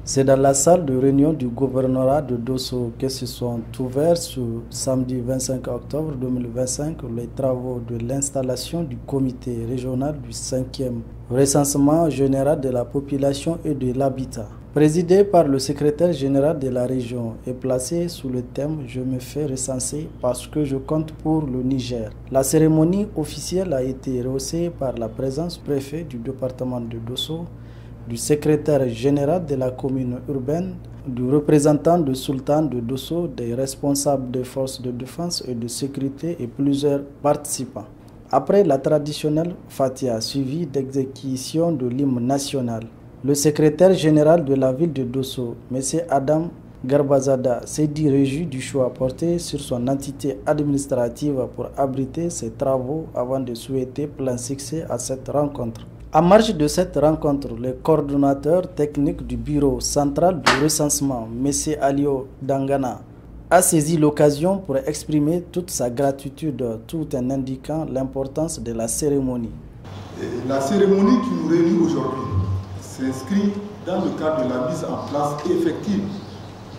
C'est dans la salle de réunion du gouvernorat de Dosso que se sont ouverts ce samedi 25 octobre 2025 les travaux de l'installation du comité régional du 5e recensement général de la population et de l'habitat. Présidé par le secrétaire général de la région et placé sous le thème « Je me fais recenser parce que je compte pour le Niger ». La cérémonie officielle a été rehaussée par la présence du préfet du département de Dosso, du secrétaire général de la commune urbaine, du représentant de Sultan de Dosso, des responsables des forces de défense et de sécurité et plusieurs participants. Après la traditionnelle Fatiha suivie d'exécution de l'hymne national, le secrétaire général de la ville de Dosso, M. Adam Garbazada, s'est dit réjoui du choix porté sur son entité administrative pour abriter ses travaux avant de souhaiter plein succès à cette rencontre. En marge de cette rencontre, le coordonnateur technique du bureau central du recensement, M. Alio Dangana, a saisi l'occasion pour exprimer toute sa gratitude tout en indiquant l'importance de la cérémonie. La cérémonie qui nous réunit aujourd'hui s'inscrit dans le cadre de la mise en place effective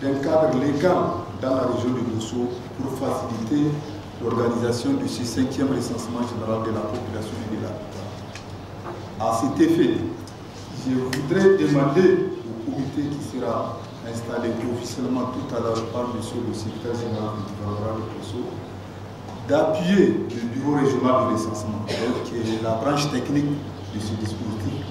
d'un cadre légal dans la région de Dosso pour faciliter l'organisation de ce 5e recensement général de la population et de l'habitat. À cet effet, je voudrais demander au comité qui sera installé officiellement tout à l'heure par M. le secrétaire général du gouvernement de Dosso d'appuyer le bureau régional de recensement, qui est la branche technique de ce dispositif,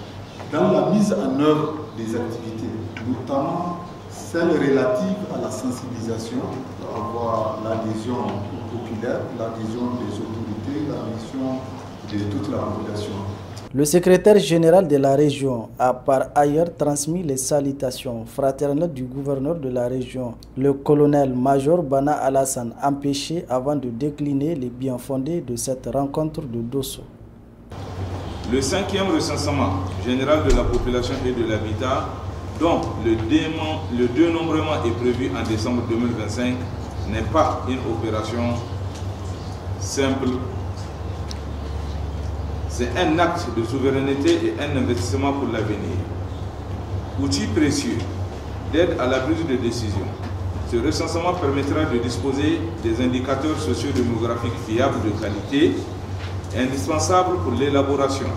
dans la mise en œuvre des activités, notamment celles relatives à la sensibilisation, pour avoir l'adhésion populaire, l'adhésion des autorités, l'adhésion de toute la population. Le secrétaire général de la région a par ailleurs transmis les salutations fraternelles du gouverneur de la région, le colonel-major Bana Alassane, empêché avant de décliner les biens fondés de cette rencontre de Dosso. Le 5e recensement général de la population et de l'habitat, dont le dénombrement est prévu en décembre 2025, n'est pas une opération simple. C'est un acte de souveraineté et un investissement pour l'avenir. Outil précieux d'aide à la prise de décision. Ce recensement permettra de disposer des indicateurs socio-démographiques fiables de qualité, indispensables pour l'élaboration,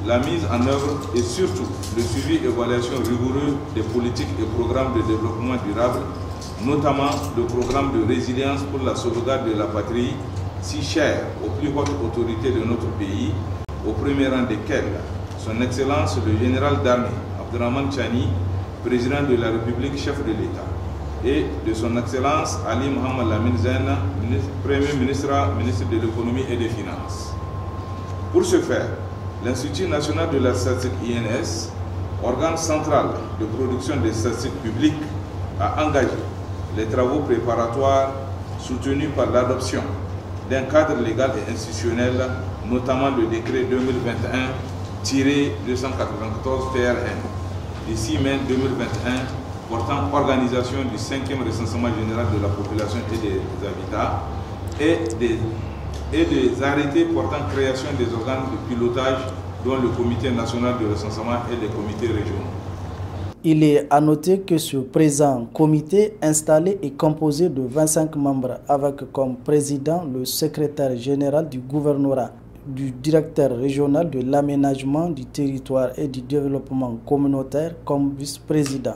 la mise en œuvre et surtout le suivi et évaluation rigoureux des politiques et programmes de développement durable, notamment le programme de résilience pour la sauvegarde de la patrie, si cher aux plus hautes autorités de notre pays, au premier rang desquelles son Excellence le général d'armée Abdurrahman Chani, président de la République, chef de l'État, et de son Excellence Ali Mohamed Lamine Zen, Premier ministre de l'économie et des finances. Pour ce faire, l'Institut national de la statistique INS, organe central de production des statistiques publiques, a engagé les travaux préparatoires soutenus par l'adoption d'un cadre légal et institutionnel, notamment le décret 2021-294 PRN, d'ici mai 2021, portant organisation du 5e recensement général de la population et des habitats, et des arrêtés portant création des organes de pilotage, dont le comité national de recensement et les comités régionaux. Il est à noter que ce présent comité installé est composé de 25 membres avec comme président le secrétaire général du gouvernorat, du directeur régional de l'aménagement du territoire et du développement communautaire comme vice-président.